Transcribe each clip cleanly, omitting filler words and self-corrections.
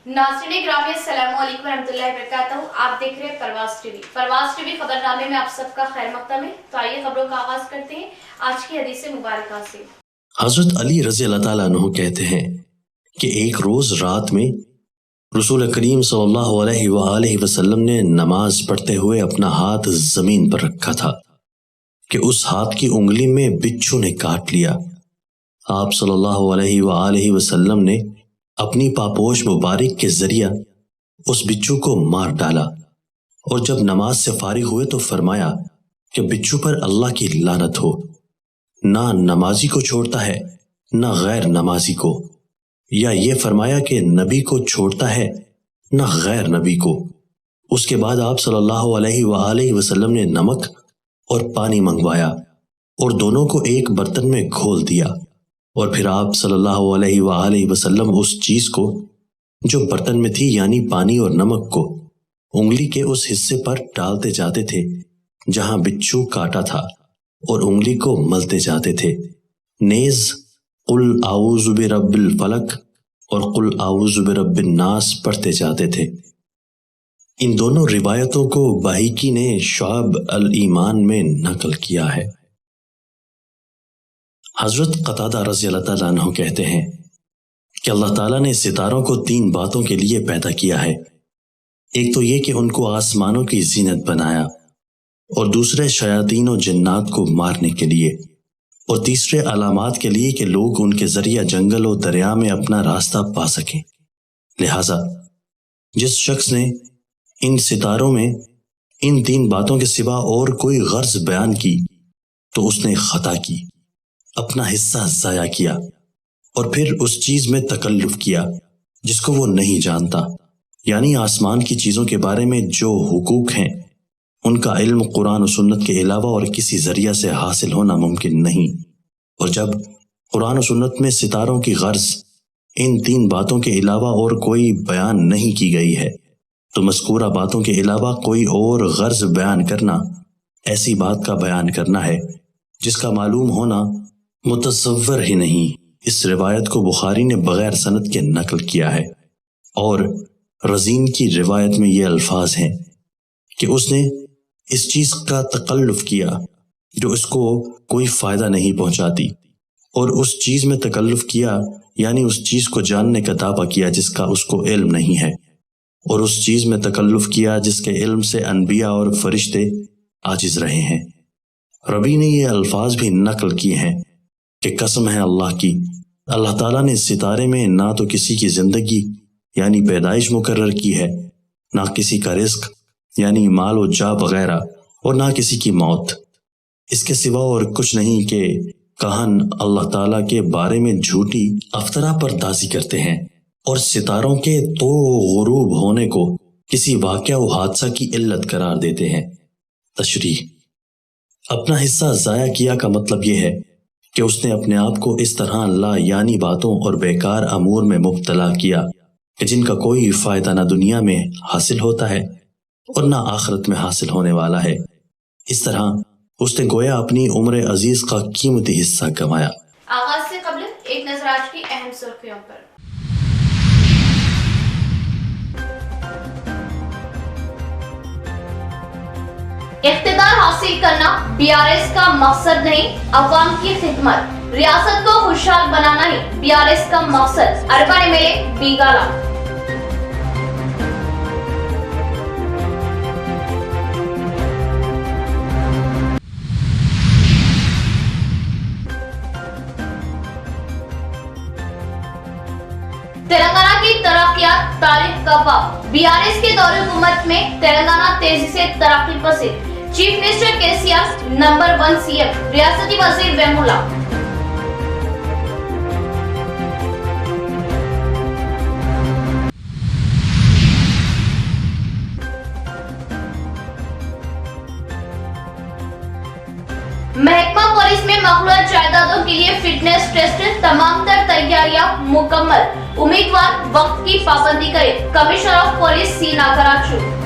नाज़रीन ग्रामी अस्सलामु अलैकुम रहमतुल्लाहि व बरकातहू। आप देख रहे हैं परवाज़ टीवी खबरनामे में आप सबका खैर मक़दम है। तो आइए खबरों का आगाज करते हैं आज की हदीस मुबारका से। हजरत अली रज़ी अल्लाह ताला अन्हु कहते हैं कि एक रोज रात में रसूल करीम सल्लल्लाहु अलैहि वसल्लम ने नमाज पढ़ते हुए अपना हाथ जमीन पर रखा था कि उस हाथ की उंगली में बिच्छू ने काट लिया। आप सल्लल्लाहु अलैहि वसल्लम ने अपनी पापोश मुबारक के जरिया उस बिच्छू को मार डाला और जब नमाज से फारिग हुए तो फरमाया कि बिच्छू पर अल्लाह की लानत हो, ना नमाजी को छोड़ता है ना गैर नमाजी को, या ये फरमाया कि नबी को छोड़ता है ना गैर नबी को। उसके बाद आप सल्लल्लाहु अलैहि वसल्लम ने नमक और पानी मंगवाया और दोनों को एक बर्तन में घोल दिया और फिर आप सल्लल्लाहु अलैहि वसल्लम उस चीज को जो बर्तन में थी यानी पानी और नमक को उंगली के उस हिस्से पर डालते जाते थे जहां बिच्छू काटा था और उंगली को मलते जाते थे। नेज कुल आऊज़ु बिरब्बिल फलक और कुल आऊज़ु बिरब्बिन नास पढ़ते जाते थे। इन दोनों रिवायतों को बाहिकी ने शुअब अल ईमान में नकल किया है। हजरत कतादा रज़ी अल्लाह ताला अन्हु कहते हैं कि अल्लाह ताला ने सितारों को 3 बातों के लिए पैदा किया है। एक तो ये कि उनको आसमानों की जीनत बनाया, और दूसरे शयातीन और जन्नात को मारने के लिए, और तीसरे अलामात के लिए कि लोग उनके जरिए जंगल और दरिया में अपना रास्ता पा सकें। लिहाजा जिस शख्स ने इन सितारों में इन 3 बातों के सिवा और कोई गर्ज बयान की तो उसने खता की, अपना हिस्सा जाया किया और फिर उस चीज में तकल्लुफ किया जिसको वो नहीं जानता, यानी आसमान की चीजों के बारे में जो हुकूक हैं उनका इल्म कुरान और सुन्नत के अलावा और किसी जरिया से हासिल होना मुमकिन नहीं। और जब कुरान और सुन्नत में सितारों की गर्ज इन 3 बातों के अलावा और कोई बयान नहीं की गई है तो मज़कूरा बातों के अलावा कोई और गर्ज बयान करना ऐसी बात का बयान करना है जिसका मालूम होना मुतसव्वर ही नहीं। इस रिवायत को बुखारी ने बगैर सनद के नकल किया है और रजीन की रिवायत में ये अल्फाज हैं कि उसने इस चीज का तकल्लुफ किया जो इसको कोई फायदा नहीं पहुंचाती, और उस चीज में तकल्लुफ किया यानी उस चीज को जानने का दावा किया जिसका उसको इल्म नहीं है, और उस चीज में तकल्लुफ किया जिसके इल्म से अनबिया और फरिश्ते आजिज रहे हैं। रबी ने ये अल्फाज भी नकल किए हैं कि कसम है अल्लाह की, अल्लाह ताला ने सितारे में ना तो किसी की जिंदगी यानी पैदाइश मुकर्रर की है, ना किसी का रिस्क यानी माल और जा वगैरह, और ना किसी की मौत। इसके सिवा और कुछ नहीं कि कहन अल्लाह ताला के बारे में झूठी अफ्तरा पर्दाजी करते हैं और सितारों के तो गुरूब होने को किसी वाक़या व हादसा की इल्लत करार देते हैं। तशरीह, अपना हिस्सा जाया किया का मतलब यह है कि उसने अपने आप को इस तरह ला यानी बातों और बेकार अमूर में मुब्तला किया कि जिनका कोई फायदा ना दुनिया में हासिल होता है और ना आखिरत में हासिल होने वाला है। इस तरह उसने गोया अपनी उम्र अजीज का कीमती हिस्सा गंवाया। आगाज से कबल एक नजर आज की अहम सुर्खियों पर। इख्तिदार हासिल करना बीआरएस का मकसद नहीं, अवाम की खिदमत। रियासत को खुशहाल बनाना ही बीआरएस का मकसद। अरबा एमएलए बीगाला। तेलंगाना की तरक्यात तारीफ का बाब। बीआरएस के दौरे हुकूमत में तेलंगाना तेजी से तरक्की पसीर। Chief minister KCR number 1 CM, रियासती वजीर वेमुला। महकमा पुलिस में मखलूत जायदादों के लिए फिटनेस टेस्ट, तमाम तर तैयारियां मुकम्मल। उम्मीदवार वक्त की पाबंदी करें। Commissioner of police C Nagaraju.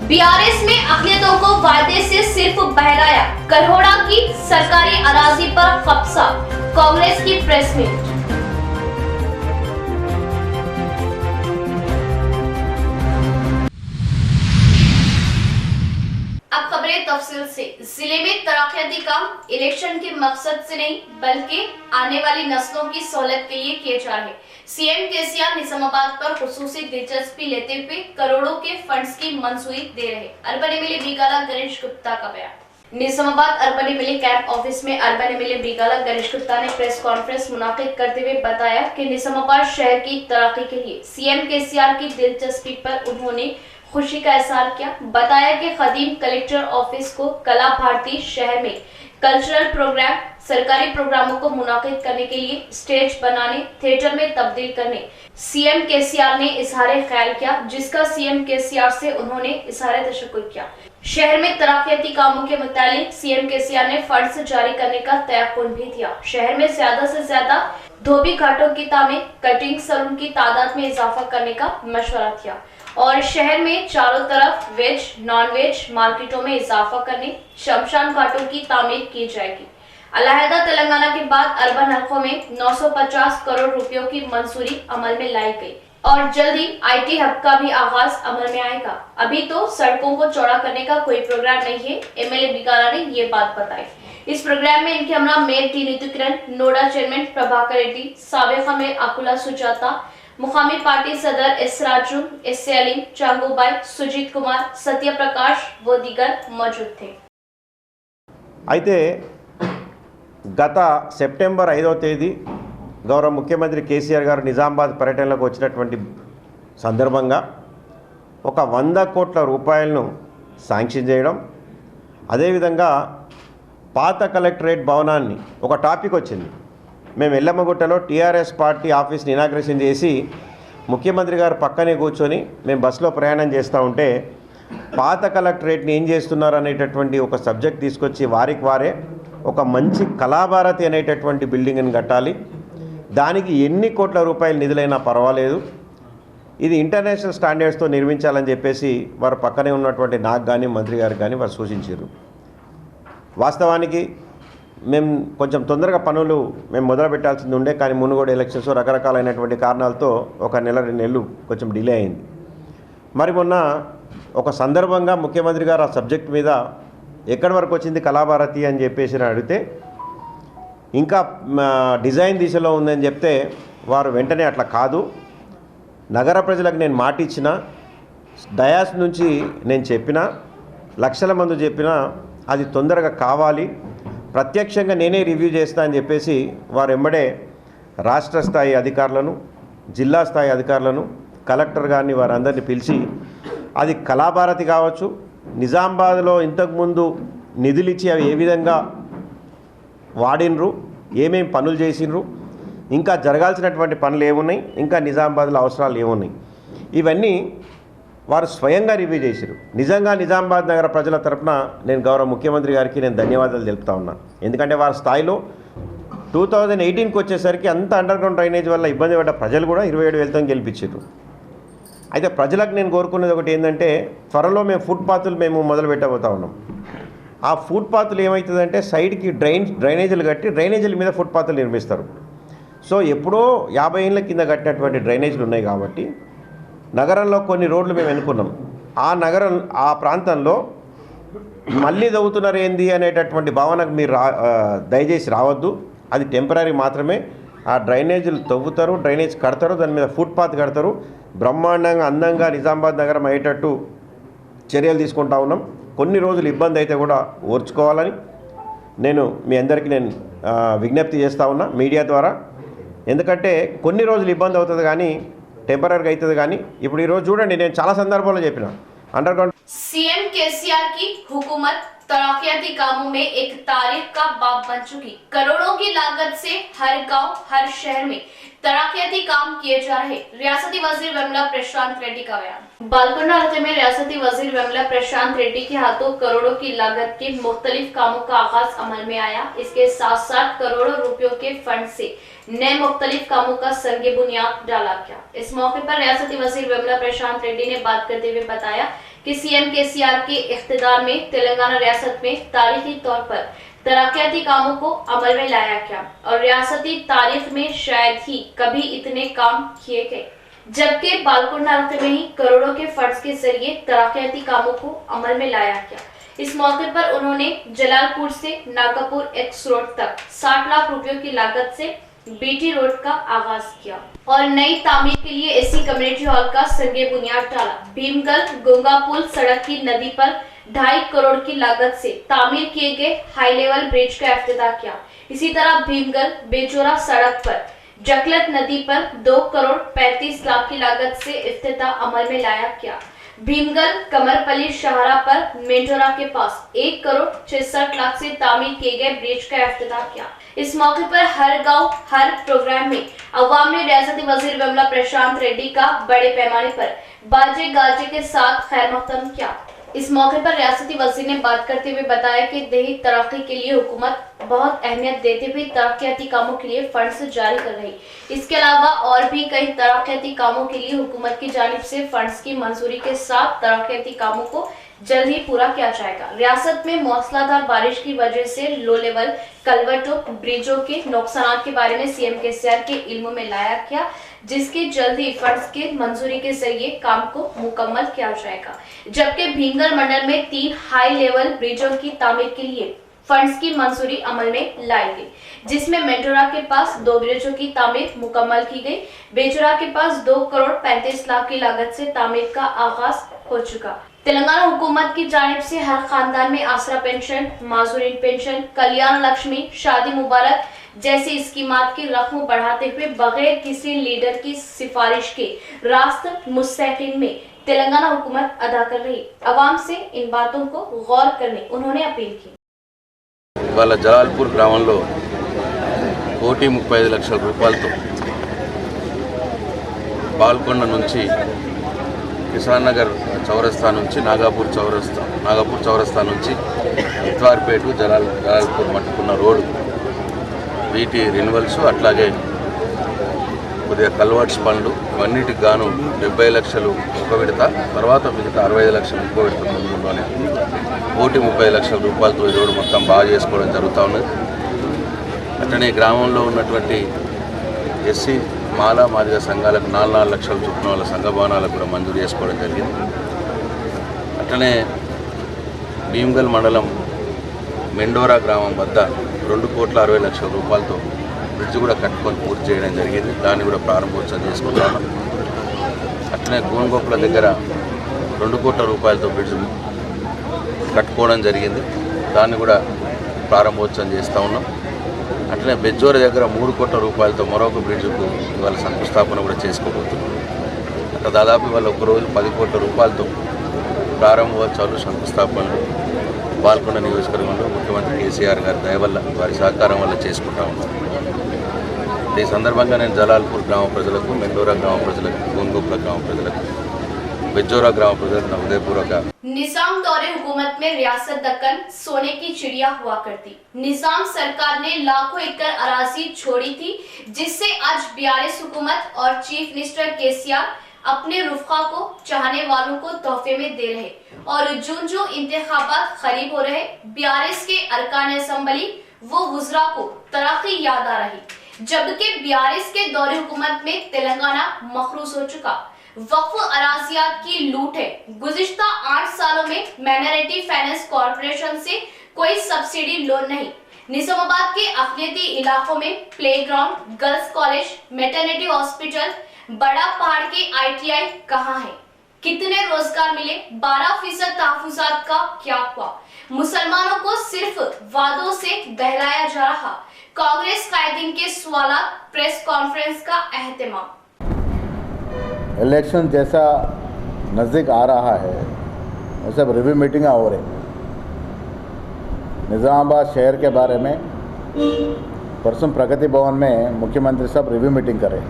BRS में अखिलेतों को वायदे से सिर्फ बहलाया, करहोड़ा की सरकारी अराजी पर कब्जा, कांग्रेस की प्रेस मीट। अब खबरें तफसील से। जिले में तरक्याती काम इलेक्शन के मकसद से नहीं बल्कि आने वाली नस्लों की सहूलत के लिए किए जा रहे। सीएम केसीआर निजामाबाद पर खुसूसी दिलचस्पी लेते हुए करोड़ों के फंड्स की मंजूरी दे रहे। अर्बन एमएलए बिगाला गणेश गुप्ता का बयान। Nizamabad urban MLA camp office में अर्बन एमएलए बिगाला गणेश गुप्ता ने प्रेस कॉन्फ्रेंस मुनाकिद करते हुए बताया कि निजामाबाद शहर की तरक्की के लिए सीएम केसीआर की दिलचस्पी पर उन्होंने खुशी का इजहार किया। बताया कि खदीम कलेक्टर ऑफिस को कला भारती शहर में कल्चरल प्रोग्राम, सरकारी प्रोग्रामों को मुनाकिद करने के लिए स्टेज बनाने, थिएटर में तब्दील करने सीएम केसीआर ने इजहार ख्याल किया, जिसका सीएम केसीआर से उन्होंने इजहार तशक्कुर किया। शहर में तरक्याती कामों के मुतालिक सीएम केसीआर ने फंड्स जारी करने का तयक्कुन भी दिया। शहर में ज्यादा से ज्यादा धोबी घाटों की तामीर, कटिंग सैलून की तादाद में इजाफा करने का मशवरा किया और शहर में चारों तरफ वेज नॉन वेज मार्केटों में इजाफा करने, शमशान घाटों की तामीर की जाएगी। अलहदा तेलंगाना के बाद अर्बन हलकों में 950 करोड़ रुपयों की मंजूरी अमल में लाई गई और जल्दी आईटी हब का भी आगाज अमल में आएगा। अभी तो सड़कों को चौड़ा करने का कोई प्रोग्राम नहीं है, एमएलए बिगाला ने ये बात बताई। इस प्रोग्राम में इनके हमरा मेयर टी नीतू किरण, नोडा चेयरमैन प्रभाकर रेड्डी, साबिका मेयर अकुला सुजाता, मुकामी पार्टी सदर एस राजू, एस अलीम, चांगूबाई, सुजीत कुमार, सत्य प्रकाश व दीगर मौजूद थे। అయితే గత సెప్టెంబర్ 5వ తేదీ గౌరవ ముఖ్యమంత్రి కేసీఆర్ గారు నిజామాబాద్ పర్యటనలోకి వచ్చినటువంటి సందర్భంగా ఒక 100 కోట్ల రూపాయలను శాంక్షన్ చేయడం, అదేవిధంగా పాత కలెక్టరేట్ భవనాన్ని ఒక టాపిక్ వచ్చింది. మేము ఎల్లమ్మగుట్టలో టీఆర్ఎస్ పార్టీ ఆఫీస్ని ఇనాగ్రేషన్ చేసి ముఖ్యమంత్రి గారు పక్కనే కూర్చొని మేము బస్సులో ప్రయాణం చేస్తూ ఉంటే పాత కలెక్టరేట్ని ఏం చేస్తున్నారు అనేటటువంటి ఒక సబ్జెక్ట్ తీసుకొచ్చి వారికి వారే ఒక మంచి కళాభారతి అనేటటువంటి బిల్డింగ్ని కట్టాలి, దానికి ఎన్ని కోట్ల రూపాయల నిధులైనా పర్వాలేదు, ఇది ఇంటర్నేషనల్ స్టాండర్డ్స్తో నిర్మించాలని చెప్పేసి వారు పక్కనే ఉన్నటువంటి నాకు కానీ మంత్రి గారికి కానీ వారు సూచించారు. వాస్తవానికి మేము కొంచెం తొందరగా పనులు మేము మొదలు పెట్టాల్సింది ఉండే, కానీ మునుగోడు ఎలక్షన్స్ రకరకాలైనటువంటి కారణాలతో ఒక నెల 2 నెలలు కొంచెం డిలే అయింది. మరి మొన్న ఒక సందర్భంగా ముఖ్యమంత్రి గారు ఆ సబ్జెక్ట్ మీద ఎక్కడి వరకు వచ్చింది కళాభారతి అని చెప్పేసి అడిగితే ఇంకా డిజైన్ దిశలో ఉందని చెప్తే వారు వెంటనే అట్లా కాదు, నగర ప్రజలకు నేను మాట ఇచ్చిన, డయాస్ నుంచి నేను చెప్పిన, లక్షల మంది చెప్పినా అది తొందరగా కావాలి, ప్రత్యక్షంగా నేనే రివ్యూ చేస్తా అని చెప్పేసి వారు వెంబడే రాష్ట్ర స్థాయి అధికారులను, జిల్లా స్థాయి అధికారులను, కలెక్టర్ గారిని వారందరినీ పిలిచి అది కళాభారతి కావచ్చు, నిజామాబాద్లో ఇంతకుముందు నిధులు ఇచ్చి అవి ఏ విధంగా వాడినరు, ఏమేమి పనులు చేసినరు, ఇంకా జరగాల్సినటువంటి పనులు ఏమున్నాయి, ఇంకా నిజామాబాద్లో అవసరాలు ఏమున్నాయి, ఇవన్నీ వారు స్వయంగా రివ్యూ చేశారు. నిజంగా నిజామాబాద్ నగర ప్రజల తరపున నేను గౌరవ ముఖ్యమంత్రి గారికి నేను ధన్యవాదాలు తెలుపుతా ఉన్నా. ఎందుకంటే వారి స్థాయిలో 2018కి వచ్చేసరికి అంత అండర్గ్రౌండ్ డ్రైనేజ్ వల్ల ఇబ్బంది పడ్డ ప్రజలు కూడా 27,000తో గెలిపించారు. అయితే ప్రజలకు నేను కోరుకునేది ఒకటి ఏంటంటే, త్వరలో మేము ఫుట్పాత్లు మేము మొదలు పెట్టబోతా ఉన్నాం. ఆ ఫుట్పాత్లు ఏమవుతుందంటే సైడ్కి డ్రైనేజీలు కట్టి డ్రైనేజీల మీద ఫుట్పాత్లు నిర్మిస్తారు. సో ఎప్పుడో 50 ఏళ్ళ కింద కట్టినటువంటి డ్రైనేజీలు ఉన్నాయి కాబట్టి నగరంలో కొన్ని రోడ్లు మేము ఎన్నుకున్నాం. ఆ ప్రాంతంలో మళ్ళీ తవ్వుతున్నారు ఏంది అనేటటువంటి భావనకు మీరు దయచేసి రావద్దు. అది టెంపరీ మాత్రమే. ఆ డ్రైనేజీలు తవ్వుతారు, డ్రైనేజ్ కడతారు, దాని మీద ఫుట్పాత్ కడతారు, బ్రహ్మాండంగా అందంగా నిజామాబాద్ నగరం అయ్యేటట్టు చర్యలు తీసుకుంటా ఉన్నాం. కొన్ని రోజులు ఇబ్బంది అయితే కూడా ఓర్చుకోవాలని నేను మీ అందరికీ నేను విజ్ఞప్తి చేస్తూ ఉన్నా మీడియా ద్వారా. ఎందుకంటే కొన్ని రోజులు ఇబ్బంది అవుతుంది కానీ టెంపరీగా అవుతుంది కానీ ఇప్పుడు ఈరోజు చూడండి, నేను చాలా సందర్భాల్లో చెప్పిన अंडरग्राउंड सीएम केसीआर की हुकूमत तरक्याती कामों में एक तारीख का बाप बन चुकी। करोड़ों की लागत से हर गांव हर शहर में तरक्याती काम किए जा रहे। रियासती वजीर वेमुला प्रशांत रेड्डी का बयान। बालकोंडा हल्के में रियासती वजीर वेमुला प्रशांत रेड्डी के हाथों करोड़ों की लागत के मुख्तलिफ कामों का आगाज अमल में आया। इसके साथ साथ करोड़ों रुपयों के फंड से नए मुख्तलिफ कामों का संगे बुनियाद डाला गया। इस मौके पर रियासती वजीर वेमुला प्रशांत रेड्डी ने बात करते हुए बताया कि सीएम केसीआर के इख्तिदार में तेलंगाना रियासत में तारीखी तौर पर तरक्याती कामों को अमल में लाया गया और रियासती तारीख में शायद ही कभी इतने काम किए गए, जबकि बालकोंडा हल्के में ही करोड़ों के फंड्स के जरिए तरक्याती कामों को अमल में लाया गया। इस मौके पर उन्होंने जलालपुर से नागापुर एक्स रोड तक 60 लाख रुपयों की लागत से बीटी रोड का आगाज किया और नई तामीर के लिए एसी कम्युनिटी हॉल का संगे बुनियाद डाला। भीमगल गोंगा पुल सड़क की नदी पर 2.5 करोड़ की लागत से तामीर किए गए हाई लेवल ब्रिज का इफ्तिताह किया। इसी तरह भीमगल बेचोरा सड़क पर जकलत नदी पर 2 करोड़ 35 लाख की लागत से इफ्तिताह अमल में लाया गया। भीमगल कमरपल्ली शाहरा पर मेंटोरा के पास 1 करोड़ 66 लाख से तामीर किए गए ब्रिज का इफ्तिताह किया। इस मौके पर हर गांव हर प्रोग्राम में अवाम ने रियासती वजीर वेमुला प्रशांत रेड्डी का बड़े पैमाने पर बाजे गाजे के साथ खैर मकदम किया। इस मौके पर रियासती वजीर ने बात करते हुए बताया कि देही तरक्की के लिए हुकूमत बहुत अहमियत देते हुए तरक्याती कामों के लिए फंड्स जारी कर रही। इसके अलावा और भी कई तरक्याती कामों के लिए हुकूमत की जानिब से फंड्स की मंजूरी के साथ तरक्याती कामों को जल्द ही पूरा किया जाएगा। रियासत में मौसलाधार बारिश की वजह से लो लेवल कलवर्टों ब्रिजों के नुकसान के बारे में सीएम केसीआर के इल्म में लाया गया, जिसके जल्द ही फंड्स के मंजूरी के जरिए काम को मुकम्मल किया जाएगा। जबकि भीमगल मंडल में 3 हाई लेवल ब्रिजों की तामीर के लिए फंड्स की मंजूरी अमल में लाई गई, जिसमें मेंटोरा के पास 2 ब्रिजों की तामीर मुकम्मल की गई। बेचोरा के पास 2 करोड़ 35 लाख की लागत से तामीर का आगाज हो चुका। तेलंगाना हुकूमत की जानिब से हर खानदान में आसरा पेंशन, माजूरीन पेंशन, कल्याण लक्ष्मी, शादी मुबारक जैसी स्कीमात की रकम बढ़ाते हुए बगैर किसी लीडर की सिफारिश के रास्त मुस्तकिम में तेलंगाना हुकूमत अदा कर रही। अवाम से इन बातों को गौर करने उन्होंने अपील की। వాళ్ళ జలాల్పూర్ గ్రామంలో 1,35 లక్షల రూపాయలతో బాల్కొండ నుంచి కిసాన్ నగర్ చౌరస్తా నుంచి నాగాపూర్ చౌరస్తా నుంచి ఇత్వార్పేట జలాల్పూర్ మట్టుకున్న రోడ్డు వీటి రెన్యువల్స్ అట్లాగే కొద్దిగా కల్వర్ట్స్ పనులు ఇవన్నిటికి గాను 70 లక్షలు ఒక విడత, తర్వాత మిగతా 65 లక్షలు ఇంకో విడత ముందులోనే 1,30 లక్షల రూపాయలతో ఈ రోడ్డు మొత్తం బాగా చేసుకోవడం జరుగుతూ ఉన్నది. అట్లనే గ్రామంలో ఉన్నటువంటి ఎస్సీ మాలా మాదిగ సంఘాలకు 4 లక్షల చొప్పున వాళ్ళ సంఘ భవనాలకు కూడా మంజూరు చేసుకోవడం జరిగింది. అట్లనే భీమ్గల్ మండలం మెండోరా గ్రామం వద్ద 2,60,00,000 రూపాయలతో బ్రిడ్జ్ కూడా కట్టుకొని పూర్తి చేయడం జరిగింది. దాన్ని కూడా ప్రారంభోత్సవం చేసుకుంటాము. అట్లనే గోన్గోపుల దగ్గర 2 కోట్ల రూపాయలతో బ్రిడ్జ్ కట్టుకోవడం జరిగింది. దాన్ని కూడా ప్రారంభోత్సవం చేస్తూ ఉన్నాం. అట్లనే బెజ్జోర దగ్గర 3 కోట్ల రూపాయలతో మరొక బ్రిడ్జ్కు ఇవాళ శంకుస్థాపన కూడా చేసుకోబోతున్నాం. అట్లా దాదాపు ఇవాళ ఒకరోజు 10 కోట్ల రూపాయలతో ప్రారంభోత్సవాలు, శంకుస్థాపనలు బాల్కొండ నియోజకవర్గంలో ముఖ్యమంత్రి కేసీఆర్ గారి దయ వల్ల, వారి సహకారం వల్ల చేసుకుంటా ఉన్నాం. ఈ సందర్భంగా నేను జలాల్పూర్ గ్రామ ప్రజలకు, మెండోరా గ్రామ ప్రజలకు, గోన్గోపుల గ్రామ ప్రజలకు, बेजोरा ग्राम प्रदेश उदयपुर का। निजाम दौरे हुकूमत में रियासत दक्कन सोने की चिड़िया हुआ करती। निजाम सरकार ने लाखों एकड़ अराजी छोड़ी थी, जिससे आज बीआरएस हुकूमत और चीफ मिनिस्टर केसीआर अपने रुफका को चाहने वालों को तोहफे में दे रहे और जो इंतखाबात करीब हो रहे, बीआरएस के अरकान असेंबली वो वुज़रा को तरक्की याद आ रही, जबकि बीआरएस के दौरे हुकूमत में तेलंगाना मखरूस हो चुका। वक्फ अराजियात की लूट है। गुज़िश्ता 8 सालों में माइनॉरिटी फाइनेंस कॉर्पोरेशन से कोई सब्सिडी लोन नहीं। निजामाबाद के अक़लियती इलाकों में playground, girls college, maternity hospital, बड़ा पहाड़ के ITI कहाँ है? कितने रोजगार मिले? 12% तहफ़्फ़ुज़ात का क्या हुआ? मुसलमानों को सिर्फ वादों से बहलाया जा रहा। कांग्रेस कायदीन के सवालात, प्रेस कॉन्फ्रेंस का एहतमाम। इलेक्शन जैसा नज़दीक आ रहा है वैसे रिव्यू मीटिंग हो रही। निज़ामाबाद शहर के बारे में परसों प्रगति भवन में मुख्यमंत्री साहब रिव्यू मीटिंग कर रहे।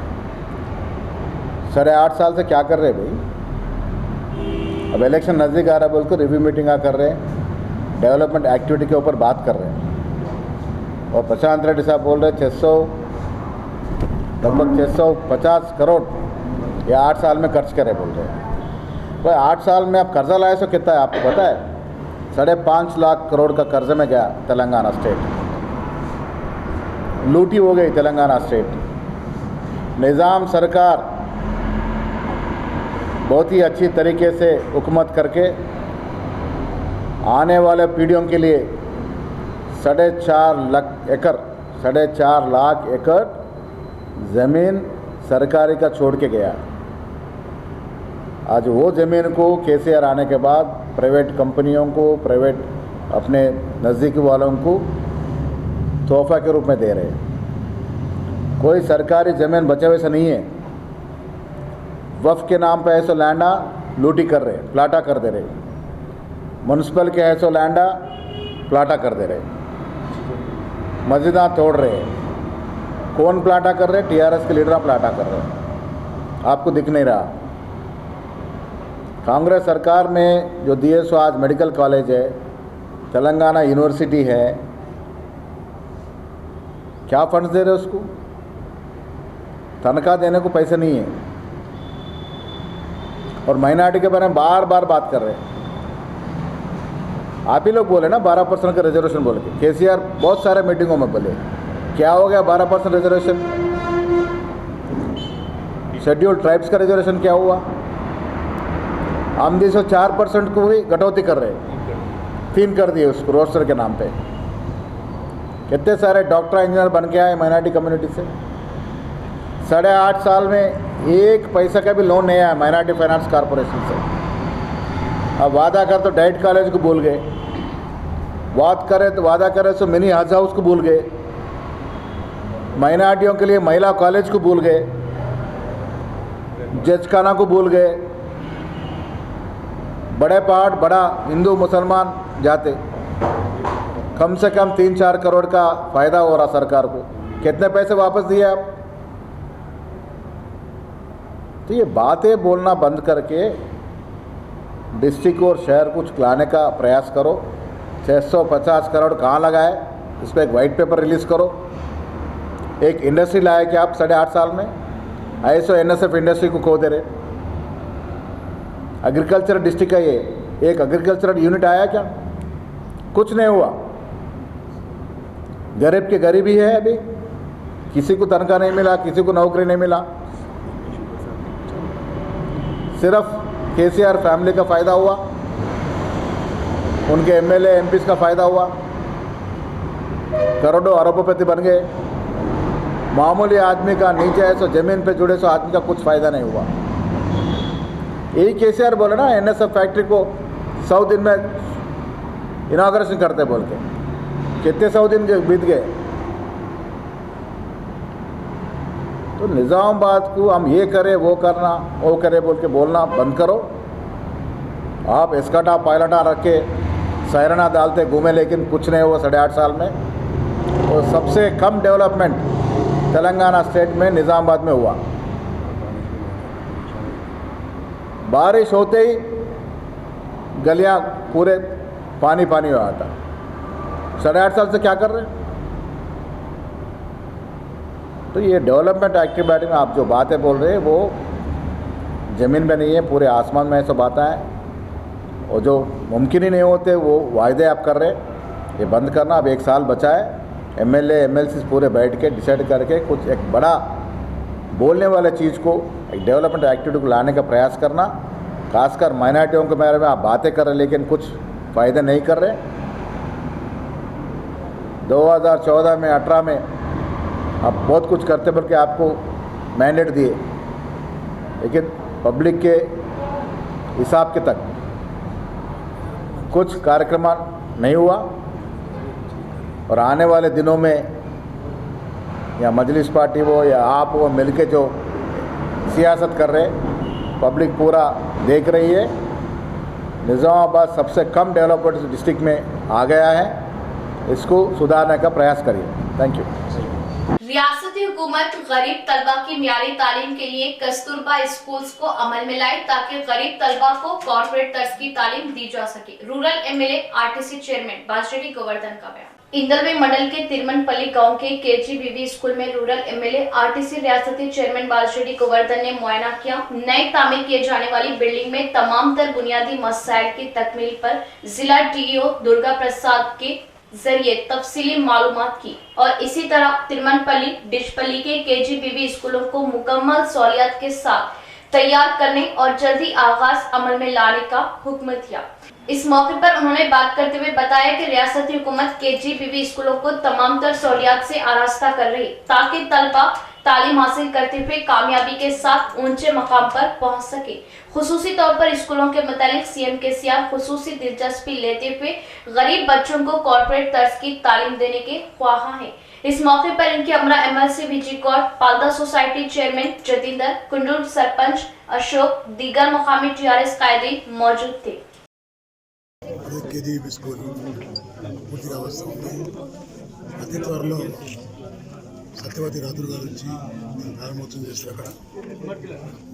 8.5 साल से क्या कर रहे भाई? अब इलेक्शन नज़दीक आ रहा है बोल कर रिव्यू मीटिंग कर रहे हैं, डेवलपमेंट एक्टिविटी के ऊपर बात कर रहे हैं। और प्रशांत रेड्डी साहब बोल रहे 650 करोड़ ये 8 साल में खर्च करे बोल रहे हैं। भाई 8 साल में आप कर्जा लाए सो कितना है आपको पता है? 5.5 लाख करोड़ का कर्जे में गया तेलंगाना स्टेट, लूटी हो गई तेलंगाना स्टेट। निज़ाम सरकार बहुत ही अच्छी तरीके से हुकूमत करके आने वाले पीढ़ियों के लिए 4.5 लाख एकड़ ज़मीन सरकारी का छोड़ के गया। आज वो ज़मीन को केसीआर आने के बाद प्राइवेट कंपनियों को, प्राइवेट अपने नज़दीकी वालों को तोहफा के रूप में दे रहे हैं। कोई सरकारी ज़मीन बचे हुए से नहीं है। वफ़ के नाम पे ऐसो लैंडा लूटी कर रहे, प्लाटा कर दे रहे। म्यूनसिपल के ऐसो लैंडा प्लाटा कर दे रहे, मस्जिदां तोड़ रहे। कौन प्लाटा कर रहे? टीआरएस के लीडर प्लाटा कर रहे। आपको दिख नहीं रहा। कांग्रेस सरकार में जो दिए सो आज मेडिकल कॉलेज है, तेलंगाना यूनिवर्सिटी है, क्या फंड्स दे रहे उसको? तनख्वाह देने को पैसे नहीं है। और माइनॉरिटी के बारे में बार बार बात कर रहे हैं। आप ही लोग बोले ना 12% का रिजर्वेशन बोल के। केसीआर बहुत सारे मीटिंगों में बोले, क्या हो गया 12% रिजर्वेशन? शेड्यूल्ड ट्राइब्स का रिजर्वेशन क्या हुआ? आमदी से 4% को भी कटौती कर रहे, 3 कर दिए उसको रोस्टर के नाम पे। कितने सारे डॉक्टर इंजीनियर बन के आए माइनॉरिटी कम्युनिटी से। 8.5 साल में 1 पैसा का भी लोन नहीं आया माइनॉरिटी फाइनेंस कॉरपोरेशन से। अब वादा कर तो डाइट कॉलेज को भूल गए, वादा करे तो मिनी हज हाउस को भूल गए, माइनॉरिटियों के लिए महिला कॉलेज को भूल गए, जजखाना को भूल गए। बड़े पहाड़ बड़ा हिंदू मुसलमान जाते, कम से कम 3-4 करोड़ का फ़ायदा हो रहा सरकार को। कितने पैसे वापस दिए आप? तो ये बातें बोलना बंद करके डिस्ट्रिक्ट और शहर कुछ लाने का प्रयास करो। 650 करोड़ कहाँ लगाए, इस पर एक वाइट पेपर रिलीज़ करो। एक इंडस्ट्री लाए कि आप 8.5 साल में ISO NSF इंडस्ट्री को खो दे रहे। एग्रीकल्चर डिस्ट्रिक्ट का ये एक एग्रीकल्चरल यूनिट आया क्या? कुछ नहीं हुआ। गरीब के गरीबी है अभी, किसी को तनख्वाह नहीं मिला, किसी को नौकरी नहीं मिला। सिर्फ केसीआर फैमिली का फ़ायदा हुआ, उनके MLA MPs का फ़ायदा हुआ, करोड़ों अरबोपति बन गए। मामूली आदमी का नीचे है सो ज़मीन पे जुड़े सो आदमी का कुछ फ़ायदा नहीं हुआ। यही केसीआर बोले ना NSF फैक्ट्री को 100 दिन में इनाग्रेशन करते बोल के। कितने 100 दिन बीत गए। तो निज़ामाबाद को हम ये करें वो करना वो करें बोल के बोलना बंद करो। आप एस्काटा पायलटा रख के सैरना डालते घूमे, लेकिन कुछ नहीं हुआ 8.5 साल में। और सबसे कम डेवलपमेंट तेलंगाना स्टेट में निज़ामाबाद में हुआ। बारिश होते ही गलियां पूरे पानी पानी हुआ था। 8.5 साल से क्या कर रहे हैं? तो ये डेवलपमेंट एक्टिविटी में आप जो बातें बोल रहे हैं वो ज़मीन में नहीं है, पूरे आसमान में ऐसा बातें हैं। और जो मुमकिन ही नहीं होते वो वायदे आप कर रहे हैं, ये बंद करना। अब 1 साल बचा है। MLA MLCs पूरे बैठ के डिसाइड करके कुछ एक बड़ा बोलने वाले चीज़ को, एक डेवलपमेंट एक्टिविटी को लाने का प्रयास करना। खासकर माइनॉरिटियों के बारे में आप बातें कर रहे हैं लेकिन कुछ फ़ायदे नहीं कर रहे। 2014 में 18 में आप बहुत कुछ करते बल्कि आपको मैंडेट दिए, लेकिन पब्लिक के हिसाब के तक कुछ कार्यक्रम नहीं हुआ। और आने वाले दिनों में या मजलिस पार्टी हो या आप हो मिलके जो सियासत कर रहे, पब्लिक पूरा देख रही है। निज़ामाबाद सबसे कम डेवलप्ड डिस्ट्रिक्ट में आ गया है, इसको सुधारने का प्रयास करिए। Thank you. रियासती हुकूमत गरीब तलबा की मियारी तालीम के लिए कस्तूरबा स्कूल्स को अमल में लाए ताकि गरीब तलबा को कॉर्पोरेट तर्ज की तालीम दी जा सके। Rural MLA RTC chairman Bajireddy Govardhan का बयान। इंदलवे मंडल के तिरमनपल्ली गांव के केजीबीवी स्कूल में रूरल एमएलए आरटीसी रियासती चेयरमैन बालश्री गोवर्धन ने मुआयना किया। नई तामीर किए जाने वाली बिल्डिंग में तमाम तर बुनियादी मसाइल की तकमील पर जिला डीईओ दुर्गा प्रसाद के जरिए तफसीली मालूमात की और इसी तरह तिरमनपल्ली डिशपल्ली के केजीबीवी स्कूलों को मुकम्मल सहूलियत के साथ तैयार करने और जल्दी आगाज अमल में लाने का हुक्म दिया। इस मौके पर उन्होंने बात करते हुए बताया कि रियासती हुकूमत केजीबीवी स्कूलों को तमाम तर सहूलियत से आरास्ता कर रही ताकि तलबा तालीम हासिल करते हुए कामयाबी के साथ ऊंचे मकाम पर पहुंच सके। खुसूसी तौर पर स्कूलों के मुतालिक सीएम केसीआर खुसूसी दिलचस्पी लेते हुए गरीब बच्चों को कॉर्पोरेट तर्ज की तालीम देने के ख्वाहा हैं। इस मौके पर इनके अमरा MLC Viji Kaur, Palda society chairman Jatinder, Kundur sarpanch Ashok, दीगर मुकामी टीआरएस कायदीन मौजूद थे। అదే కేజీబీ స్కూల్ పూర్తిగా అవస్థ ఉంది. అతి త్వరలో సత్యవతి రాథుర్ గారు వచ్చి దీన్ని ప్రారంభోత్సవం చేస్తారు. అక్కడ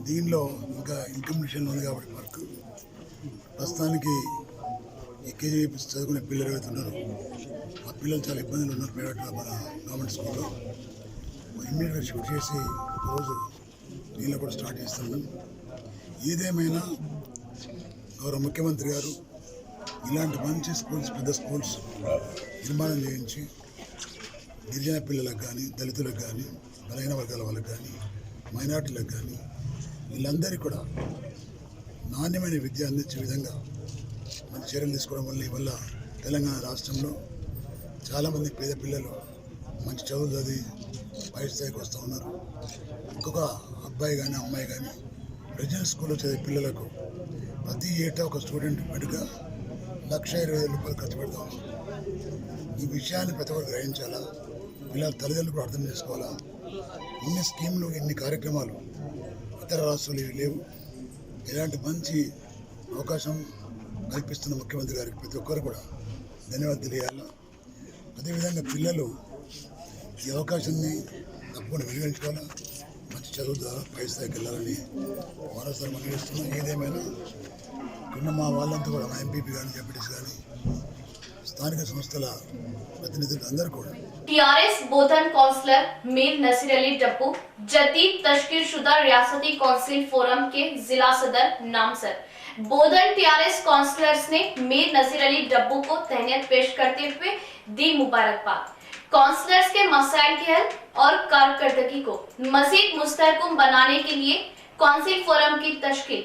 దీనిలో ఇంకా ఇన్కంప్లీషన్ ఉంది కాబట్టి వర్క్ ప్రస్తుతానికి ఈ కేజీబీ చదువుకునే పిల్లలు ఏవైతే ఉన్నారో ఆ పిల్లలు చాలా ఇబ్బందులు ఉన్నారు. ప్రైవేట్ మన గవర్నమెంట్ స్కూల్లో ఇమ్మీడియట్గా షిఫ్ట్ చేసి రోజు దీనిలో కూడా స్టార్ట్ చేస్తున్నాం. ఏదేమైనా గౌరవ ముఖ్యమంత్రి గారు ఇలాంటి మంచి స్కూల్స్, పెద్ద స్కూల్స్ నిర్మాణం చేయించి గిరిజన పిల్లలకు కానీ, దళితులకు కానీ, బలహీన వర్గాల వాళ్ళకి కానీ, మైనార్టీలకు కానీ వీళ్ళందరికీ కూడా నాణ్యమైన విద్య అందించే విధంగా మంచి చర్యలు తీసుకోవడం వల్ల తెలంగాణ రాష్ట్రంలో చాలామంది పేద పిల్లలు మంచి చదువులు చదివి పై స్థాయికి వస్తూ ఉన్నారు. ఇంకొక అబ్బాయి కానీ అమ్మాయి కానీ రెసిడెన్షియల్ స్కూల్లో చదివే పిల్లలకు ప్రతి ఏటా ఒక స్టూడెంట్ వెనుక 1,20,000 రూపాయలు ఖర్చు పెడతా ఉన్నారు. ఈ విషయాన్ని ప్రతి ఒక్కరు గ్రహించాలా, పిల్లల తల్లిదండ్రులు కూడా అర్థం చేసుకోవాలా. ఇన్ని స్కీములు, ఇన్ని కార్యక్రమాలు ఇతర రాష్ట్రాలు లేవు. ఇలాంటి మంచి అవకాశం కల్పిస్తున్న ముఖ్యమంత్రి గారికి ప్రతి ఒక్కరు కూడా ధన్యవాదాలు తెలియాలా. అదేవిధంగా పిల్లలు ఈ అవకాశాన్ని తప్పకుండా వినియోగించుకోవాలా. మంచి చదువు ద్వారా పై స్థాయికి వెళ్ళాలని మరోసారి మనం చేస్తున్నాం. ఏదేమైనా ఉన్న మా వాళ్ళంతా కూడా మా ఎంపీపీ కానీ, జెడ్పీటీసీ కానీ, స్థానిక సంస్థల ప్రతినిధులు అందరూ కూడా टीआरएस बोधन काउंसलर मीर नसीर अली डब्बू जदीद तश्कीलशुदा रियासती काउंसिल फोरम के जिला सदर नामसर बोधन टीआरएस काउंसलर्स ने मीर नसीर अली डब्बू को तहनीत पेश करते हुए दी मुबारकबाद। काउंसलर्स के मसाइल के हल और कारकर्दगी को मजीद मुस्तहकम बनाने के लिए काउंसिल फोरम की तश्कील,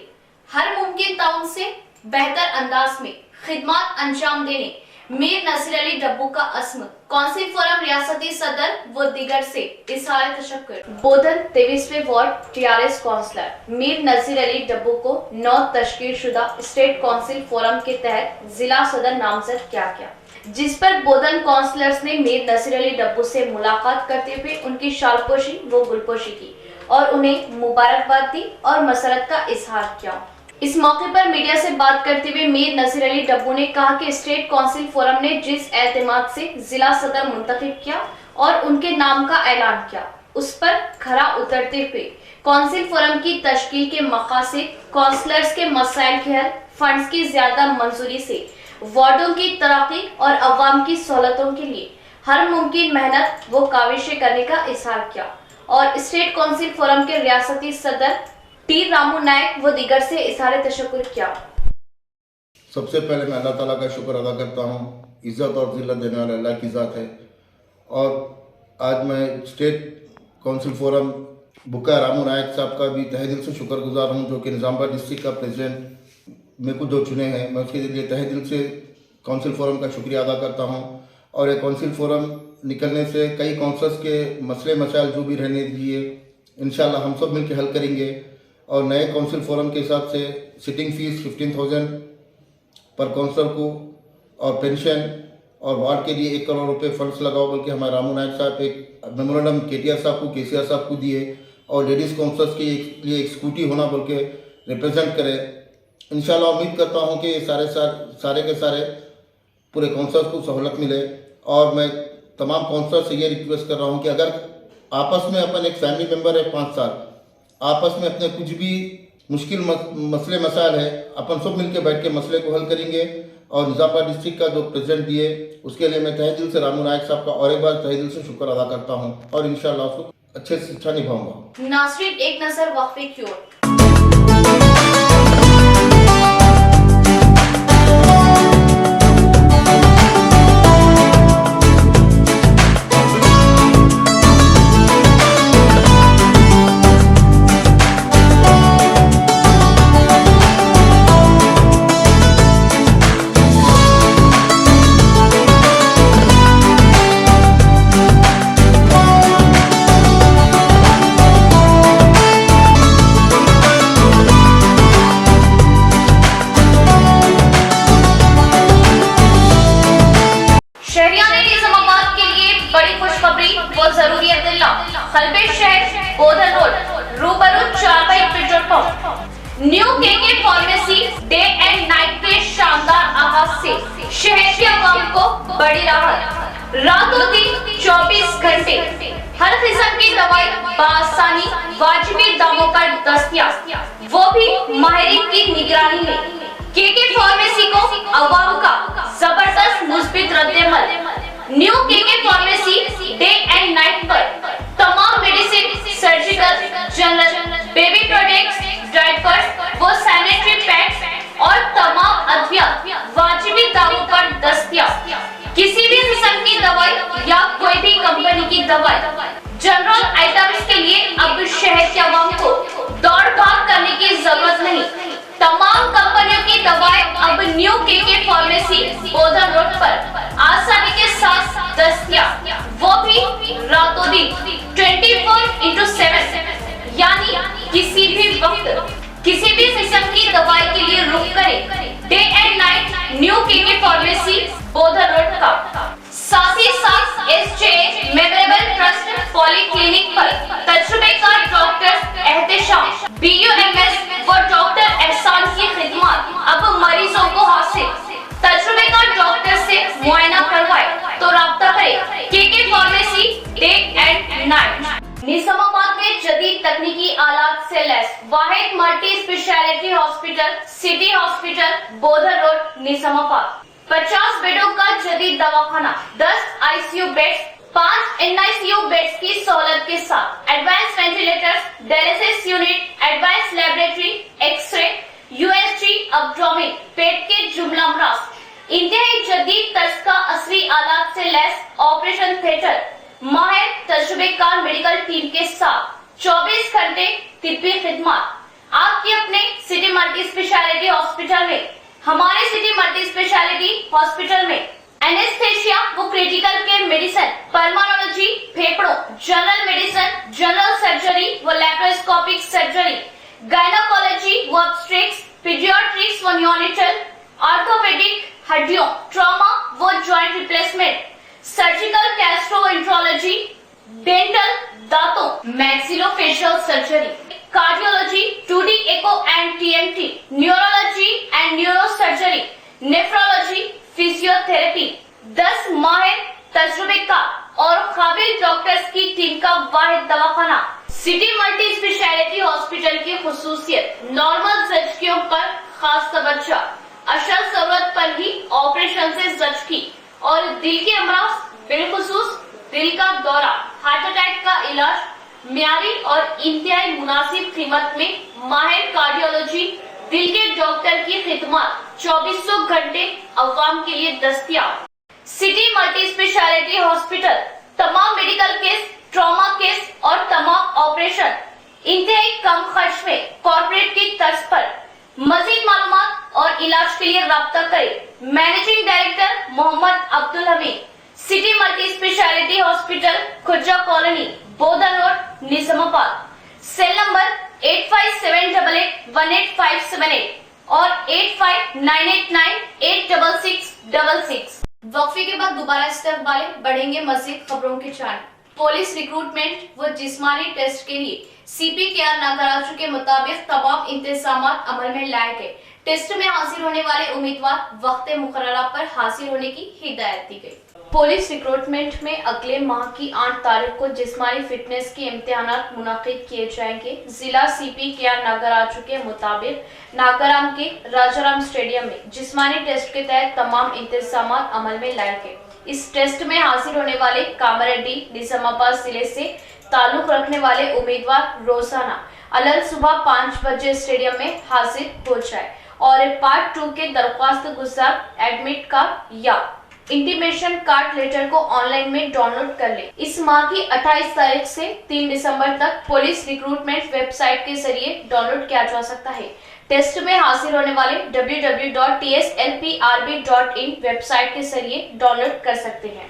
हर मुमकिन ताउन से बेहतर अंदाज में खिदमत अंजाम देने मीर नसीर अली डब्बू का अस्म काउंसिल फोरम रियासती सदर व दिगर से इज़हार तशक्कुर। बोधन 23वें ward TRS councillor Mir Naseer Ali Dabbu को 9 तश्कीलशुदा स्टेट काउंसिल फोरम के तहत जिला सदर नामजद किया गया, जिस पर बोधन काउंसलर्स ने मीर नसीर अली डब्बू से मुलाकात करते हुए उनकी शालपोशी व गुलपोशी की और उन्हें मुबारकबाद दी और मसरत का इजहार किया। इस मौके पर मीडिया से बात करते हुए मीर नसीर अली डब्बू ने कहा कि स्टेट काउंसिल फोरम ने जिस एतमाद से जिला सदर मुंतखब किया और उनके नाम का ऐलान किया, उस पर खरा उतरते हुए काउंसिल फोरम की तश्कील के मकासद, काउंसलर्स के मसाइल के हल, फंड्स की ज्यादा मंजूरी से वार्डों की तरक्की और अवाम की सहूलतों के लिए हर मुमकिन मेहनत व काविशें करने का इजहार किया और स्टेट काउंसिल फोरम के रियासती सदर टी रामू नायक व दिगर से इजहार तशक्कुर किया। सबसे पहले मैं अल्लाह ताला का शुक्र अदा करता हूँ। इज़्ज़त और ज़िल्लत देने वाला अल्लाह की ज़ात है। और आज मैं स्टेट काउंसिल फोरम बुक्का रामू नायक साहब का भी तहे दिल से शुक्रगुजार हूँ, जो कि निज़ामाबाद डिस्ट्रिक्ट का प्रेसिडेंट मेरे को जो चुने हैं, मैं उसके लिए तहे दिल से काउंसिल फोरम का शुक्रिया अदा करता हूँ। और ये काउंसिल फोरम निकलने से कई काउंसलर्स के मसले मसाइल जो भी रहने दीजिए, इंशाल्लाह हम सब मिलकर हल करेंगे। और नए काउंसिल फोरम के हिसाब से सिटिंग फीस 15,000 पर काउंसलर को और पेंशन और वार्ड के लिए 1 करोड़ रुपए फंड्स लगाओ, बल्कि हमारे रामू नायक साहब एक मेमोरेंडम केटीआर साहब को, केसीआर साहब को दिए। और लेडीज़ काउंसलर्स के लिए एक स्कूटी होना बल्कि रिप्रेजेंट करे। इंशाल्लाह उम्मीद करता हूँ कि सारे के सारे पूरे काउंसलर्स को सहूलत मिले। और मैं तमाम काउंसलर से ये रिक्वेस्ट कर रहा हूँ कि अगर आपस में अपन एक फैमिली मेम्बर है 5 साल, आपस में अपने कुछ भी मुश्किल मसले मसाइल है, अपन सब मिलकर बैठ के मसले को हल करेंगे। और निज़ामाबाद डिस्ट्रिक्ट का जो प्रेसिडेंट दिए उसके लिए मैं तहे दिल से रामू नायक साहब का और एक बार तहे दिल से शुक्र अदा करता हूँ और इंशाल्लाह उसको अच्छे से अच्छा निभाऊंगा। नाज़रीन, एक नजर वक्फे की ओर। New KK pharmacy day and night के शानदार आगाज से शहर के अवाम को बड़ी राहत। रातों दिन 24 घंटे हर किस्म की दवाई बआसानी वाजिबी दामों पर दस्तयाब, वो भी माहिरीन की निगरानी में। केके फार्मेसी को अवाम का जबरदस्त मुस्बित रद्देमल। New KK pharmacy day and night पर तमाम medicine, surgical, general, baby products, diapers, वो सैनिटरी पैड्स और तमाम अद्विया वाजिबी दामों पर दस्तयाब। किसी भी किस्म की दवाई या कोई भी कंपनी की दवाई, जनरल आइटम्स के लिए अब शहर के अवाम को दौड़ भाग करने की जरूरत नहीं। तमाम कंपनियों की दवाएं अब new KK pharmacy Bodhan road पर आसानी के साथ दस्तयाब, वो भी रातों दिन 24/7, यानी किसी भी वक्त किसी भी किस्म की दवाई के लिए रुक करें day and night new KK pharmacy Bodhan road का। साथ ही साथ एसजे मेमोरेबल ट्रस्ट पॉलीक्लिनिक पर तजुर्बेकार डॉक्टर एहतेशाम, BUMS व डॉक्टर एहसान की खिदमत अब मरीजों को हासिल। तजुर्बेकार डॉक्टर से मुआयना करवाए तो राब्ता करें KK pharmacy day and night. Nizamabad में जदीद तकनीकी आलात से लैस वाहिद multi speciality hospital city hospital Bodhan road Nizamabad. 50 बेडों का जदीद दवाखाना, 10 ICU बेड्स, 5 NICU बेड्स की सहूलत के साथ advance ventilators, dialysis unit, advance laboratory, x-ray, USG, abdomen, पेट के जुमला अमराज, इंतहाई जदीद तर्ज का असली आलात से लैस ऑपरेशन थिएटर, माहिर तजुर्बेकार मेडिकल टीम के साथ 24 घंटे तिब्बी खिदमत आपकी अपने सिटी मल्टी स्पेशलिटी हॉस्पिटल में। हमारे सिटी मल्टी स्पेशलिटी हॉस्पिटल में एनेस्थेशिया वो क्रिटिकल केयर मेडिसिन, पल्मोनोलॉजी, फेफड़ों, जनरल मेडिसिन, जनरल सर्जरी व लैप्रोस्कोपिक सर्जरी, गायनोकोलॉजी व ऑब्स्ट्रिक्स, पीडियाट्रिक्स व न्योनेटल, ऑर्थोपेडिक, हड्डियों, ट्रॉमा व joint replacement, surgical gastroenterology, dental, दांतों, maxillofacial surgery, cardiology, 2D echo and TMT, neurology and neurosurgery, nephrology, physiotherapy, 10 माहिर तजुर्बेकार और काबिल डॉक्टर्स की टीम का वाहिद दवाखाना। सिटी मल्टी स्पेशलिटी हॉस्पिटल की खुसूसियत, नॉर्मल जचकियों पर खास तवज्जो, अशल जरूरत पर ही ऑपरेशन से जचकी और दिल के अमराज, बिलखुसूस दिल का दौरा, हार्ट अटैक का इलाज म्यारी और इंतहाई मुनासिब कीमत में माहिर कार्डियोलॉजी, दिल के डॉक्टर की खिदमत 2400 घंटे अवाम के लिए दस्तयाब। सिटी मल्टी स्पेशलिटी हॉस्पिटल तमाम मेडिकल केस, ट्रॉमा केस और तमाम ऑपरेशन इंतहाई कम खर्च में कॉर्पोरेट की तर्ज पर। मजीद मालूमात और इलाज के लिए राब्ता करें managing director Mohammed Abdul Hameed, city multi speciality hospital, Khurja colony, Bodhan road, Nizamabad. Cell number 8578818578 और 8598986666। वक्फे के बाद दोबारा इस्तकबाल बढ़ेंगे मजीद खबरों की जान। पुलिस रिक्रूटमेंट व जिस्मानी टेस्ट के लिए CPKR नागराजू के मुताबिक तमाम इंतजाम अमल में लाए गए। टेस्ट में हासिल होने वाले उम्मीदवार वक्त मुकर्ररा पर हासिल होने की हिदायत दी गई। पुलिस रिक्रूटमेंट में अगले माह की 8 तारीख को जिस्मानी फिटनेस के इम्तिहानात मुनाकिद किए जाएंगे। जिला सीपी के नागराजू के मुताबिक नागाराम के राजाराम स्टेडियम में जिस्मानी टेस्ट के तहत तमाम इंतजाम अमल में लाए गए। इस टेस्ट में हाजिर होने वाले कामारेड्डी निजामाबाद जिले से ताल्लुक रखने वाले उम्मीदवार रोजाना अलग सुबह 5 बजे स्टेडियम में हाजिर हो जाए और पार्ट 2 के दरख्वास्त गुजार एडमिट कार्ड या इंटीमेशन कार्ड लेटर को ऑनलाइन में डाउनलोड कर ले। इस माह की 28 तारीख से 3 दिसंबर तक पुलिस रिक्रूटमेंट वेबसाइट के जरिए डाउनलोड किया जा सकता है। टेस्ट में हासिल होने वाले www.tslprb.in वेबसाइट के जरिए डाउनलोड कर सकते हैं।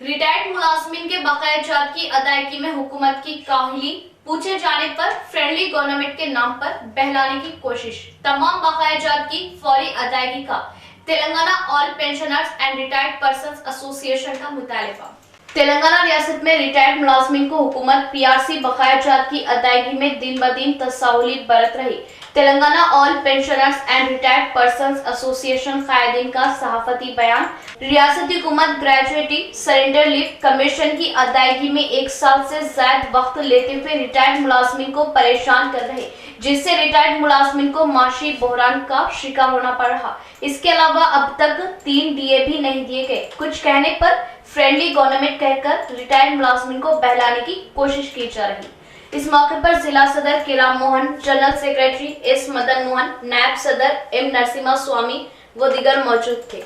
रिटायर्ड मुलाजमीन के बकाया जात की अदायगी में हुकूमत की काहली पूछे जाने पर फ्रेंडली गवर्नमेंट के नाम पर बहलाने की कोशिश। तमाम बकाया जात की फौरी अदायगी का Telangana all pensioners and retired persons association का मुतालबा। तेलंगाना रियासत में रिटायर्ड मुलाजमीन को हुकूमत पीआरसी बकाया जात की अदायगी में दिन ब दिन तसाहुलियत बरत रही। Telangana all pensioners and retired persons association कायदीन का सहाफती बयान। रियासती हुकूमत ग्रेजुएटी सरेंडर लीव कमीशन की अदायगी में 1 साल से ज्यादा वक्त लेते हुए रिटायर्ड मुलाजमीन को परेशान कर रहे, जिससे रिटायर्ड मुलाजमीन को माशी बहरान का शिकार होना पड़ रहा। इसके अलावा अब तक 3 डीए भी नहीं दिए गए। कुछ कहने पर फ्रेंडली गवर्नमेंट कहकर रिटायर्ड मुलाजमीन को बहलाने की कोशिश की जा रही। इस मौके पर जिला सदर Kila Mohan, general secretary S Madan Mohan, नायब सदर एम नरसिम्हा स्वामी व दिगर मौजूद थे।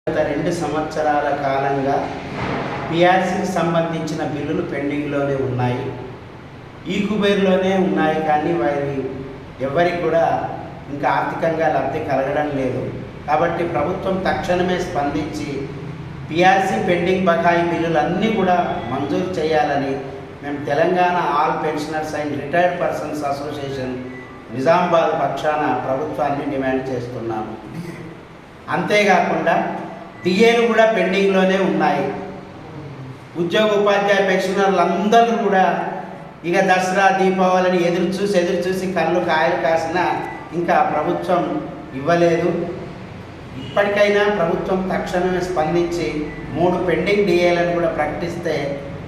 గత 2 సంవత్సరాల కాలంగా పిఆర్సీకి సంబంధించిన బిల్లులు పెండింగ్లోనే ఉన్నాయి. ఈ కుబేర్లోనే ఉన్నాయి కానీ ఎవరికి కూడా ఇంకా ఆర్థికంగా లబ్ధి కలగడం లేదు. కాబట్టి ప్రభుత్వం తక్షణమే స్పందించి పిఆర్సీ పెండింగ్ బకాయి బిల్లులన్నీ కూడా మంజూరు చేయాలని మేము Telangana all pensioners and retired persons association Nizamabad పక్షాన ప్రభుత్వాన్ని డిమాండ్ చేస్తున్నాము. అంతేకాకుండా డిఏలు కూడా పెండింగ్లోనే ఉన్నాయి. ఉద్యోగ ఉపాధ్యాయ పెన్షనర్లు అందరూ కూడా ఇక దసరా దీపావళిని ఎదురు చూసి కళ్ళు కాయలు కాసిన ఇంకా ప్రభుత్వం ఇవ్వలేదు. ఇప్పటికైనా ప్రభుత్వం తక్షణమే స్పందించి 3 పెండింగ్ డిఏలను కూడా ప్రకటిస్తే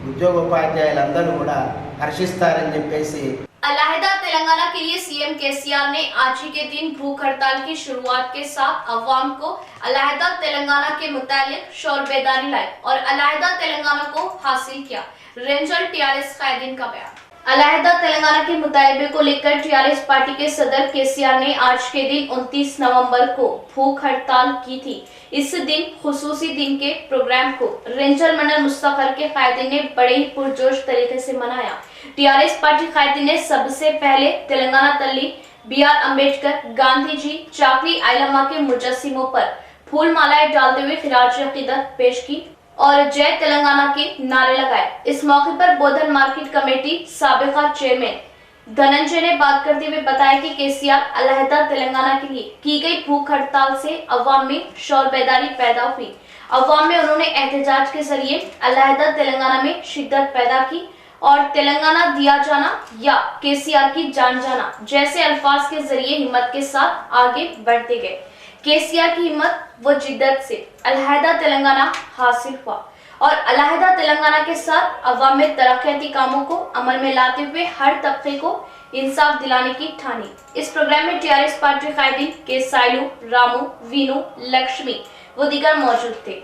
उद्योगोपाध्यायुలందరూ కూడా హర్షిస్తారని చెప్పేసి अलहदा तेलंगाना के लिए सीएम केसीआर ने आज ही के दिन भूख हड़ताल की शुरुआत के साथ अवाम को अलहदा तेलंगाना के मुतालिक शोर बेदारी लाई और अलहदा तेलंगाना को हासिल किया। रेंजर टीआरएस कायदीन का बयान। अलहदा तेलंगाना के मुतालबे को लेकर टीआरएस पार्टी के सदर केसीआर ने आज के दिन 29 नवंबर को भूख हड़ताल की थी। इस दिन खुसूसी दिन के प्रोग्राम को रेंजर मंडल मुस्तकिल के कायदीन ने बड़े ही पुरजोश तरीके से मनाया। टीआरएस पार्टी कायदीन ने सबसे पहले तेलंगाना तल्ली BR अम्बेडकर, गांधी जी, चाकरी आइलमा के मुजस्सिमों पर फूल मालाएं डालते हुए खिराज अकीदत पेश की और जय तेलंगाना के नारे लगाए। इस मौके पर बोधन मार्केट कमेटी साबिका चेयरमैन धनंजय ने बात करते हुए बताया कि केसीआर अलहदा तेलंगाना के लिए की गई भूख हड़ताल से अवाम में शौर बेदारी पैदा हुई। अवाम में उन्होंने एहतजाज के जरिए अलहदा तेलंगाना में शिद्दत पैदा की और तेलंगाना दिया जाना या केसीआर की जान जाना जैसे अल्फाज के जरिए हिम्मत के साथ आगे बढ़ते गए। केसीआर की हिम्मत व जिद्दत से अलहदा तेलंगाना हासिल हुआ और अलहदा तेलंगाना के साथ अवाम में तरक्याती कामों को अमल में लाते हुए हर तबके को इंसाफ दिलाने की ठानी। इस प्रोग्राम में टीआरएस पार्टी कायदीन के साइलू, रामू, वीनू, लक्ष्मी व दिगर मौजूद थे।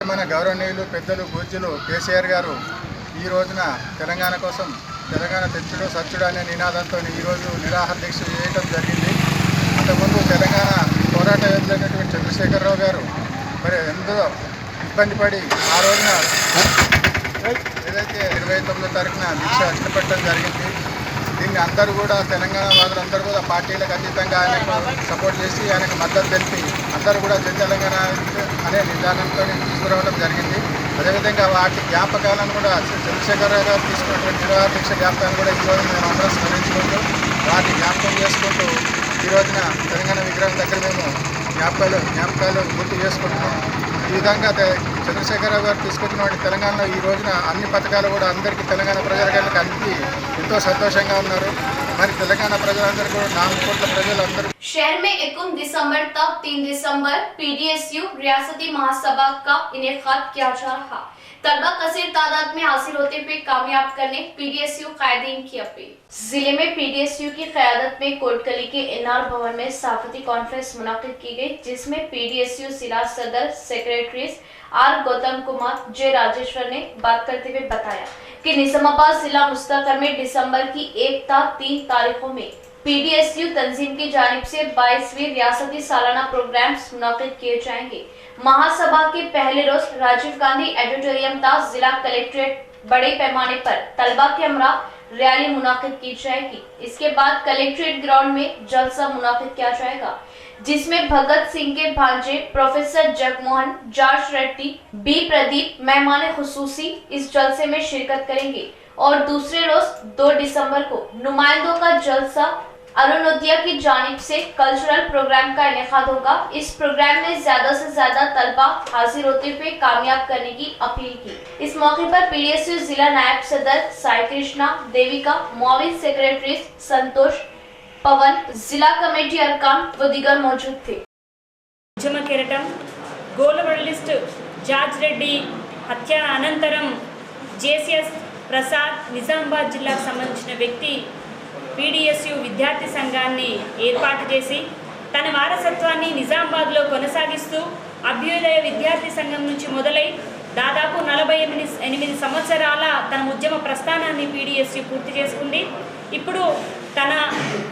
మన గౌరవనీయులు పెద్దలు పూజ్యులు కేసీఆర్ గారు ఈ రోజున తెలంగాణ కోసం తెలంగాణ తెచ్చుడు సచ్చుడు అనే నినాదంతో ఈరోజు నిరాహార దీక్ష చేయడం జరిగింది. అంతకుముందు తెలంగాణ పోరాట యోధులైనటువంటి చంద్రశేఖరరావు గారు మరి ఎంతో ఇబ్బంది పడి ఆ రోజున ఏదైతే 29వ తారీఖున దీక్ష ఇష్టపడటం జరిగింది. దీన్ని అందరూ కూడా తెలంగాణ వాళ్ళందరూ కూడా పార్టీలకు అతీతంగా ఆయనకు సపోర్ట్ చేసి ఆయనకు మద్దతు తెలిపి అందరూ కూడా జై తెలంగాణ అనే నిదానంతో తీసుకురావడం జరిగింది. అదేవిధంగా వాటి జ్ఞాపకాలను కూడా చంద్రశేఖరరావు గారు తీసుకున్నటువంటి నిరాహార దీక్ష జ్ఞాపకాలను కూడా ఈరోజు మేము అందరం స్మరించుకుంటూ వాటిని జ్ఞాపకం చేసుకుంటూ ఈ రోజున తెలంగాణ విగ్రహం దగ్గర మేము జ్ఞాపకాలు గుర్తు చేసుకుంటున్నాం. ఈ విధంగా చంద్రశేఖరరావు గారు తీసుకొచ్చినటువంటి తెలంగాణలో ఈ రోజున అన్ని పథకాలు కూడా అందరికీ తెలంగాణ ప్రజలకు అంది ఎంతో సంతోషంగా ఉన్నారు. మరి తెలంగాణ ప్రజలందరూ కూడా 4 కోట్ల ప్రజలందరూ शहर में 21 दिसंबर तक 3 दिसंबर पीडीएसयू रियासती महासभा का इनेकाद किया जा रहा। तलबा कसीर तादाद में हासिल होते हुए कामयाब करने पीडीएसयू कायदीन की अपील। जिले में पीडीएसयू की क़यादत में कोटकली के एनआर भवन में सहाफती कॉन्फ्रेंस मुनाकिद की गई, जिसमें पीडीएसयू जिला सदर सेक्रेटरी आर गौतम कुमार जे राजेश्वर ने बात करते हुए बताया कि निजामाबाद जिला मुस्तकर में दिसंबर की 1 था 3 तारीखों में पीडीएसयू तंजीम की जानिब से 22वीं रियासती सालाना प्रोग्राम्स मुनाकिद किए जाएंगे। महासभा के पहले रोज राजीव गांधी ऑडिटोरियम था जिला कलेक्ट्रेट बड़े पैमाने पर तलबा के हमरा रैली मुनाकिद की जाएगी। इसके बाद कलेक्ट्रेट ग्राउंड में जलसा मुनाकिद किया जाएगा, जिसमें भगत सिंह के भांजे professor Jagmohan, George Reddy, B Pradeep मेहमान खुसूसी इस जलसे में शिरकत करेंगे। और दूसरे रोज 2 दिसंबर को नुमाइंदों का जलसा अरुणोदय की जानिब से कल्चरल प्रोग्राम का इनेकाद होगा। इस प्रोग्राम में ज्यादा से ज्यादा तलबा हाजिर होते हुए कामयाब करने की अपील की। इस मौके पर पीडीएसयू जिला नायब सदर साई कृष्णा देविका, मुआविन सेक्रेटरी संतोष पवन, जिला कमेटी अरकान व दीगर मौजूद थे। ఉద్యమ కెరటం గోల్డ్ మెడలిస్ట్ జార్జ్ రెడ్డి హత్య అనంతరం జేసీఎస్ ప్రసాద్ నిజామాబాద్ జిల్లాకు సంబంధించిన వ్యక్తి పీడీఎస్యూ విద్యార్థి సంఘాన్ని ఏర్పాటు చేసి తన వారసత్వాన్ని నిజామాబాద్లో కొనసాగిస్తూ అభ్యుదయ విద్యార్థి సంఘం నుంచి మొదలై దాదాపు 48 సంవత్సరాల తన ఉద్యమ ప్రస్థానాన్ని పీడీఎస్యూ పూర్తి చేసుకుంది। ఇప్పుడు తన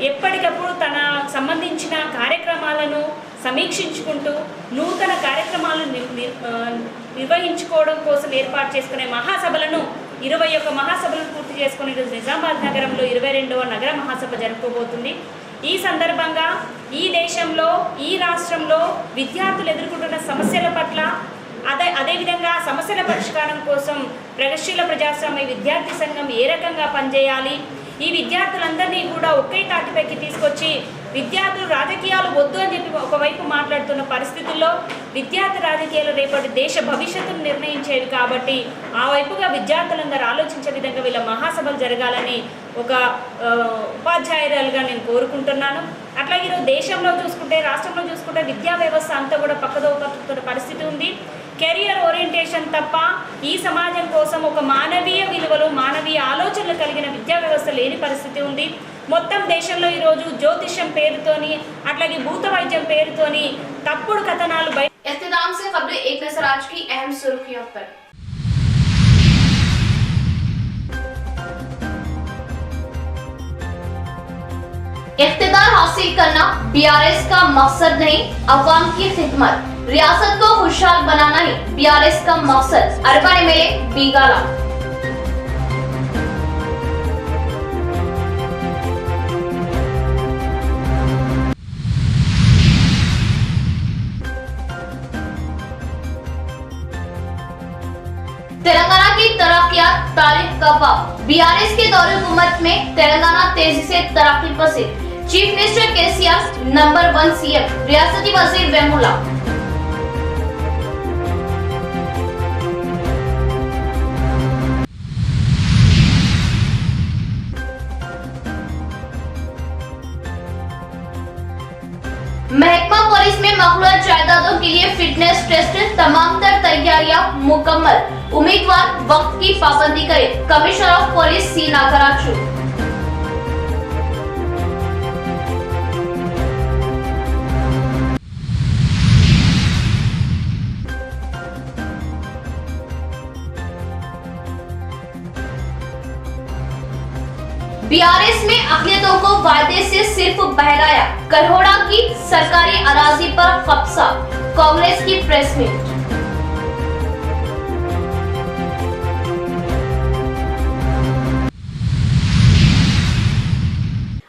ఎప్పటికప్పుడు తన సంబంధించిన కార్యక్రమాలను సమీక్షించుకుంటూ నూతన కార్యక్రమాలను నిర్వహించుకోవడం కోసం ఏర్పాటు చేసుకునే మహాసభలను 21 మహాసభలను పూర్తి చేసుకుని నిజామాబాద్ నగరంలో 22వ నగర మహాసభ జరుపుకోబోతుంది। ఈ సందర్భంగా ఈ దేశంలో ఈ రాష్ట్రంలో విద్యార్థులు ఎదుర్కొంటున్న సమస్యల పట్ల అదేవిధంగా సమస్యల పరిష్కారం కోసం ప్రగతిశీల ప్రజాస్వామ్య విద్యార్థి సంఘం ఏ రకంగా పనిచేయాలి, ఈ విద్యార్థులందరినీ కూడా ఒకే తాటిపైకి తీసుకొచ్చి విద్యార్థులు రాజకీయాలు వద్దు అని చెప్పి ఒకవైపు మాట్లాడుతున్న పరిస్థితుల్లో విద్యార్థి రాజకీయాలు రేపటి దేశ భవిష్యత్తును నిర్ణయించేవి కాబట్టి ఆ వైపుగా విద్యార్థులందరూ ఆలోచించే విధంగా వీళ్ళ మహాసభలు జరగాలని ఒక ఉపాధ్యాయురాలుగా నేను కోరుకుంటున్నాను। అట్లాగే ఈరోజు దేశంలో చూసుకుంటే రాష్ట్రంలో చూసుకుంటే విద్యా వ్యవస్థ అంతా కూడా పక్కదో పట్టుతున్న పరిస్థితి ఉంది। కెరియర్ ఓరియంటేషన్ తప్ప ఈ సమాజం కోసం ఒక మానవీయ విలువలు మానవీయ ఆలోచనలు కలిగిన విద్యా వ్యవస్థ లేని పరిస్థితి ఉంది। మొత్తం దేశంలో ఈరోజు జ్యోతిష్యం పేరుతోని అట్లాగే భూత వైద్యం పేరుతోని తప్పుడు కథనాలు इख्तिताम से खबरें एक नजर आज की अहम सुर्खियों पर। इख्तिदार हासिल करना बीआरएस का मकसद नहीं, अवाम की खिदमत। रियासत को खुशहाल बनाना ही बीआरएस का मकसद। Urban MLA बीगाला। तेलंगाना की तरक्कियात तारीख का बाप। बीआरएस के दौरे हुकूमत में तेलंगाना तेजी से तरक्की पसीर। Chief minister KCR number 1 CM, रियासती वजीर वेमुला। महकमा पुलिस में मखलूत जायदादों के लिए फिटनेस टेस्ट, तमाम तर तैयारियां मुकम्मल। उम्मीदवार वक्त की पाबंदी करें। Commissioner of police C Nagaraju. BRS में अक़लियतों को वायदे से सिर्फ बहलाया। करोड़ा की सरकारी अराजी पर कब्जा। कांग्रेस की प्रेस मीट।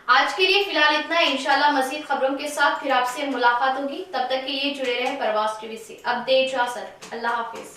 आज के लिए फिलहाल इतना। इंशाल्लाह मज़ीद खबरों के साथ फिर आपसे मुलाकात होगी। तब तक के लिए जुड़े रहे परवाज़ टीवी से। अब दे इजाज़त। अल्लाह हाफिज।